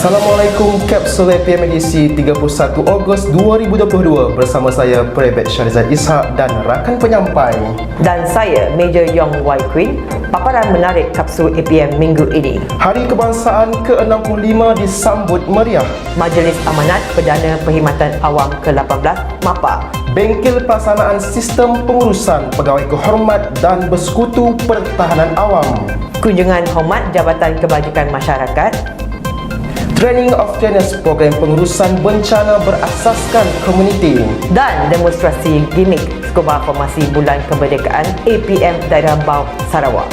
Assalamualaikum, Kapsul APM edisi 31 Ogos 2022 bersama saya Prebet Syarizal Ishak dan rakan penyampai. Dan saya Major Yong Wai Queen. Paparan menarik Kapsul APM minggu ini. Hari Kebangsaan ke-65 disambut meriah. Majlis Amanat Perdana Perkhidmatan Awam ke-18 MAPA. Bengkel pelaksanaan sistem pengurusan pegawai kehormat dan bersekutu pertahanan awam. Kunjungan hormat Jabatan Kebajikan Masyarakat. Training of Trainers program pengurusan bencana berasaskan komuniti. Dan demonstrasi gimmick Scuba Formasi Bulan Kemerdekaan APM Daerah Bau, Sarawak.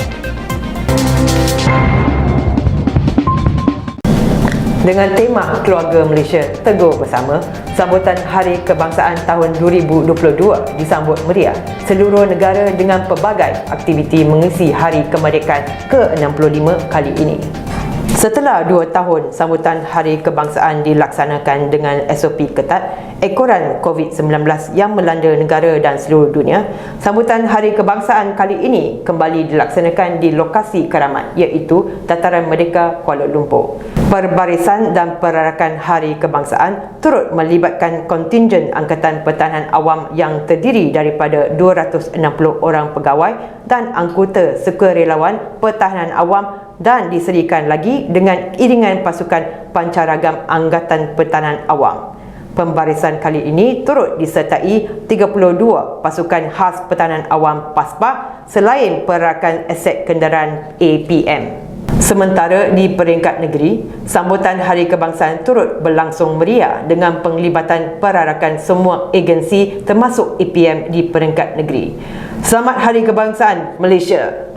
Dengan tema Keluarga Malaysia Teguh Bersama, sambutan Hari Kebangsaan tahun 2022 disambut meriah seluruh negara dengan pelbagai aktiviti mengisi Hari Kemerdekaan ke-65 kali ini. Setelah 2 tahun sambutan Hari Kebangsaan dilaksanakan dengan SOP ketat, ekoran COVID-19 yang melanda negara dan seluruh dunia, sambutan Hari Kebangsaan kali ini kembali dilaksanakan di lokasi keramat iaitu Dataran Merdeka, Kuala Lumpur. Perbarisan dan perarakan Hari Kebangsaan turut melibatkan kontingen Angkatan Pertahanan Awam yang terdiri daripada 260 orang pegawai dan anggota sukarelawan pertahanan awam dan diserikan lagi dengan iringan pasukan pancaragam Angkatan Pertahanan Awam. Pembarisan kali ini turut disertai 32 pasukan khas pertahanan awam PASPA selain perarakan aset kenderaan APM. Sementara di peringkat negeri, sambutan Hari Kebangsaan turut berlangsung meriah dengan penglibatan perarakan semua agensi termasuk APM di peringkat negeri. Selamat Hari Kebangsaan Malaysia!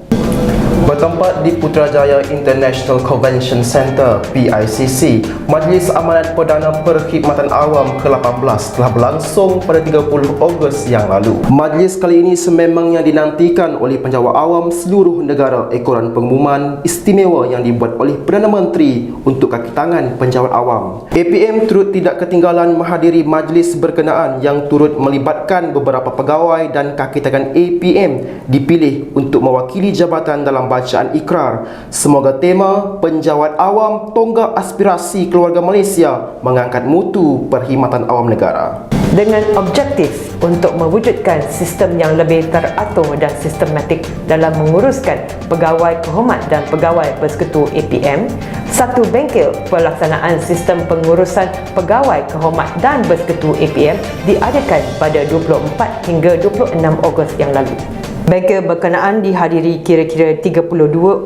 Bertempat di Putrajaya International Convention Centre PICC, Majlis Amanat Perdana Perkhidmatan Awam ke-18 telah berlangsung pada 30 Ogos yang lalu. Majlis kali ini sememangnya dinantikan oleh penjawat awam seluruh negara ekoran pengumuman istimewa yang dibuat oleh Perdana Menteri untuk kaki tangan penjawat awam. APM turut tidak ketinggalan menghadiri majlis berkenaan yang turut melibatkan beberapa pegawai dan kaki tangan APM dipilih untuk mewakili jabatan dalam bacaan ikrar. Semoga tema penjawat awam tonggak aspirasi keluarga Malaysia mengangkat mutu perkhidmatan awam negara. Dengan objektif untuk mewujudkan sistem yang lebih teratur dan sistematik dalam menguruskan pegawai kehormat dan pegawai bersekutu APM, satu bengkel pelaksanaan sistem pengurusan pegawai kehormat dan bersekutu APM diadakan pada 24 hingga 26 Ogos yang lalu. Bengkel berkenaan dihadiri kira-kira 32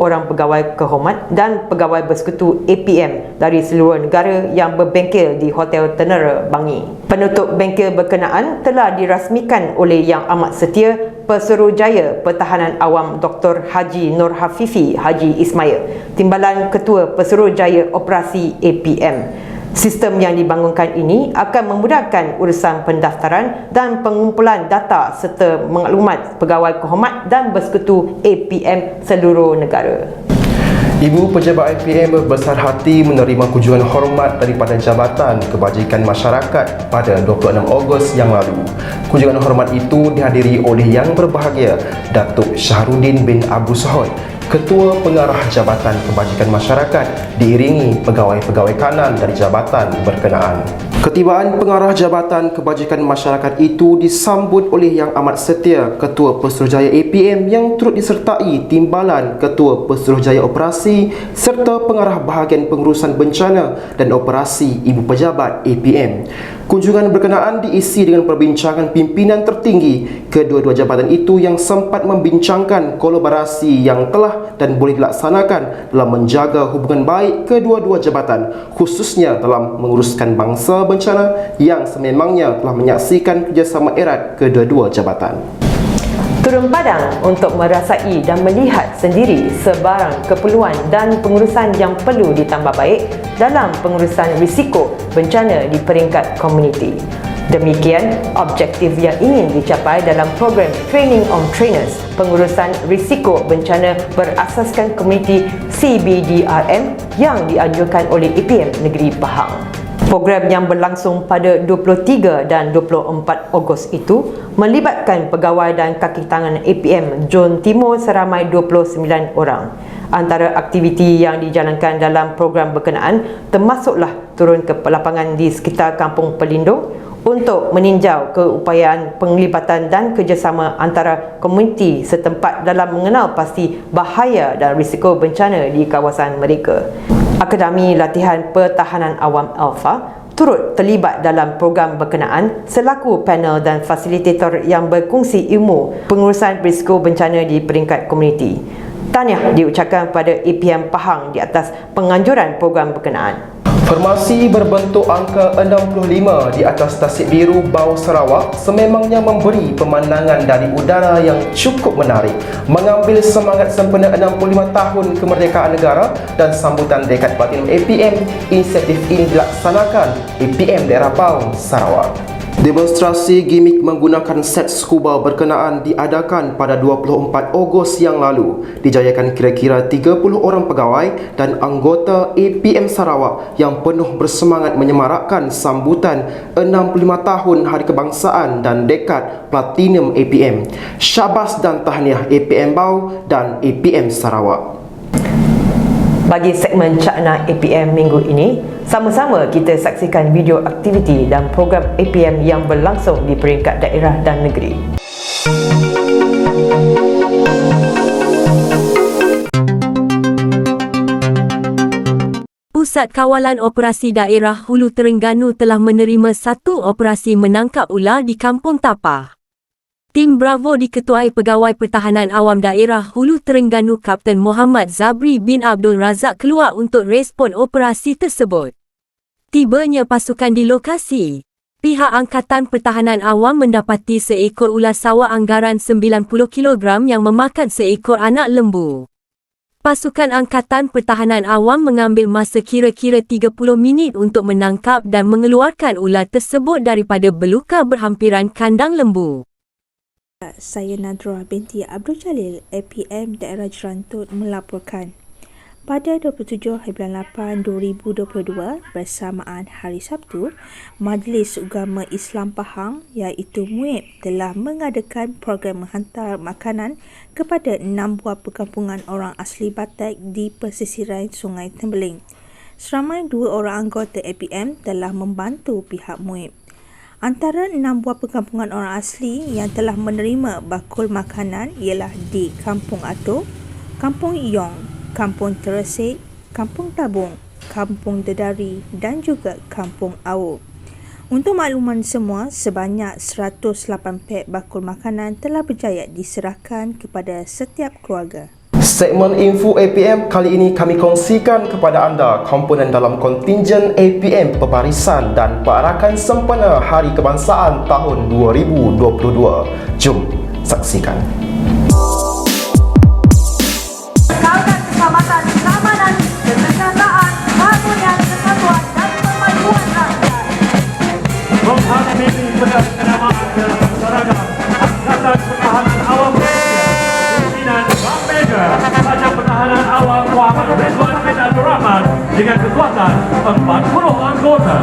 orang pegawai kehormat dan pegawai bersekutu APM dari seluruh negara yang berbengkel di Hotel Tenera, Bangi. Penutup bengkel berkenaan telah dirasmikan oleh Yang Amat Setia Pesuruhjaya Pertahanan Awam Dr. Haji Nur Hafifi Haji Ismail, Timbalan Ketua Pesuruhjaya Operasi APM. Sistem yang dibangunkan ini akan memudahkan urusan pendaftaran dan pengumpulan data serta maklumat pegawai kehormat dan bersekutu APM seluruh negara. Ibu Pejabat APM berbesar hati menerima kunjungan hormat daripada Jabatan Kebajikan Masyarakat pada 26 Ogos yang lalu. Kunjungan hormat itu dihadiri oleh Yang Berbahagia Datuk Syahrudin bin Abu Sohod, Ketua Pengarah Jabatan Kebajikan Masyarakat, diiringi pegawai-pegawai kanan dari jabatan berkenaan. Ketibaan Pengarah Jabatan Kebajikan Masyarakat itu disambut oleh Yang Amat Setia Ketua Pesuruhjaya APM yang turut disertai Timbalan Ketua Pesuruhjaya Operasi serta Pengarah Bahagian Pengurusan Bencana dan Operasi Ibu Pejabat APM. Kunjungan berkenaan diisi dengan perbincangan pimpinan tertinggi kedua-dua jabatan itu yang sempat membincangkan kolaborasi yang telah dan boleh dilaksanakan dalam menjaga hubungan baik kedua-dua jabatan, khususnya dalam menguruskan bangsa bencana yang sememangnya telah menyaksikan kerjasama erat kedua-dua jabatan. Turun padang untuk merasai dan melihat sendiri sebarang keperluan dan pengurusan yang perlu ditambah baik dalam pengurusan risiko bencana di peringkat komuniti. Demikian objektif yang ingin dicapai dalam program Training of Trainers pengurusan risiko bencana berasaskan komuniti CBDRM yang dianjurkan oleh APM Negeri Pahang. Program yang berlangsung pada 23 dan 24 Ogos itu melibatkan pegawai dan kaki tangan APM Zon Timur seramai 29 orang. Antara aktiviti yang dijalankan dalam program berkenaan termasuklah turun ke lapangan di sekitar Kampung Pelindung untuk meninjau keupayaan penglibatan dan kerjasama antara komuniti setempat dalam mengenal pasti bahaya dan risiko bencana di kawasan mereka. Akademi Latihan Pertahanan Awam Alpha turut terlibat dalam program berkenaan selaku panel dan fasilitator yang berkongsi ilmu pengurusan risiko bencana di peringkat komuniti. Tahniah diucapkan pada APM Pahang di atas penganjuran program berkenaan. Formasi berbentuk angka 65 di atas tasik biru Bau Sarawak sememangnya memberi pemandangan dari udara yang cukup menarik, mengambil semangat sempena 65 tahun kemerdekaan negara dan sambutan dekad Platinum APM. Inisiatif ini dilaksanakan APM Daerah Bau Sarawak. Demonstrasi gimik menggunakan set scuba berkenaan diadakan pada 24 Ogos yang lalu. Dijayakan kira-kira 30 orang pegawai dan anggota APM Sarawak yang penuh bersemangat menyemarakkan sambutan 65 tahun Hari Kebangsaan dan dekad Platinum APM. Syabas dan tahniah APM Bau dan APM Sarawak. Bagi segmen Cakna APM minggu ini, sama-sama kita saksikan video aktiviti dan program APM yang berlangsung di peringkat daerah dan negeri. Pusat Kawalan Operasi Daerah Hulu Terengganu telah menerima satu operasi menangkap ular di Kampung Tapah. Tim Bravo diketuai Pegawai Pertahanan Awam Daerah Hulu Terengganu Kapten Muhammad Zabri bin Abdul Razak keluar untuk respon operasi tersebut. Tibanya pasukan di lokasi, pihak Angkatan Pertahanan Awam mendapati seekor ular sawah anggaran 90 kg yang memakan seekor anak lembu. Pasukan Angkatan Pertahanan Awam mengambil masa kira-kira 30 minit untuk menangkap dan mengeluarkan ular tersebut daripada belukar berhampiran kandang lembu. Saya Nadra binti Abdul Jalil, APM Daerah Jerantut melaporkan. Pada 27/8/2022 bersamaan Hari Sabtu, Majlis Ugama Islam Pahang iaitu MUIP telah mengadakan program menghantar makanan kepada 6 buah perkampungan orang asli Batak di pesisiran Sungai Tembeling. Seramai 2 orang anggota APM telah membantu pihak MUIP. Antara 6 buah perkampungan orang asli yang telah menerima bakul makanan ialah di Kampung Ato, Kampung Yong, Kampung Teresik, Kampung Tabung, Kampung Dedari dan juga Kampung Awu. Untuk makluman semua, sebanyak 108 pek bakul makanan telah berjaya diserahkan kepada setiap keluarga. Segmen Info APM kali ini kami kongsikan kepada anda komponen dalam kontingen APM Pembarisan dan Pearakan Sempena Hari Kebangsaan tahun 2022. Jom saksikan. Kekalkan keselamatan, keamanan, kesejahtera, keharmonian, kesatuan dan kemajuan rakyat. Menghadiri pedang kenamaan dalam masyarakat Angkatan Pertahanan Awam pimpinan Bank Mega Badan Pertahanan Awam Muhammad Ridwan bin Abdul Rahman dengan kekuatan 40 anggota.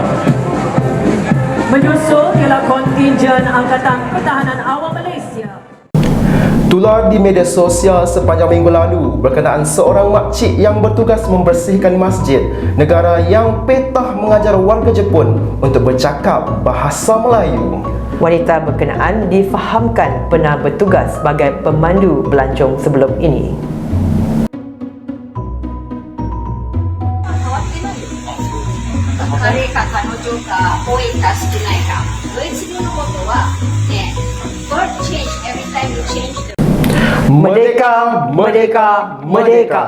Menyusul ialah kontingen Angkatan Pertahanan Awam Malaysia. Tular di media sosial sepanjang minggu lalu berkenaan seorang makcik yang bertugas membersihkan masjid negara yang petah mengajar warga Jepun untuk bercakap bahasa Melayu. Wanita berkenaan difahamkan pernah bertugas sebagai pemandu pelancong sebelum ini. Merdeka, merdeka, merdeka.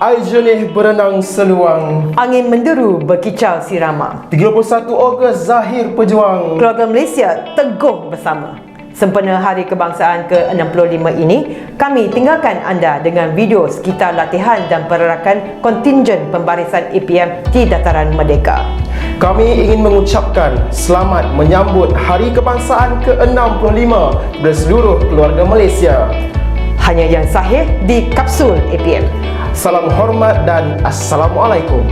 Air jernih berenang seluang. Angin menderu berkicau sirama. 31 Ogos Zahir Pejuang. Keluarga Malaysia teguh bersama. Sempena Hari Kebangsaan ke-65 ini, kami tinggalkan anda dengan video sekitar latihan dan perarakan kontingen pembarisan APM di Dataran Merdeka. Kami ingin mengucapkan selamat menyambut Hari Kebangsaan ke-65 kepada seluruh keluarga Malaysia. Hanya yang sahih di Kapsul APM. Salam hormat dan Assalamualaikum.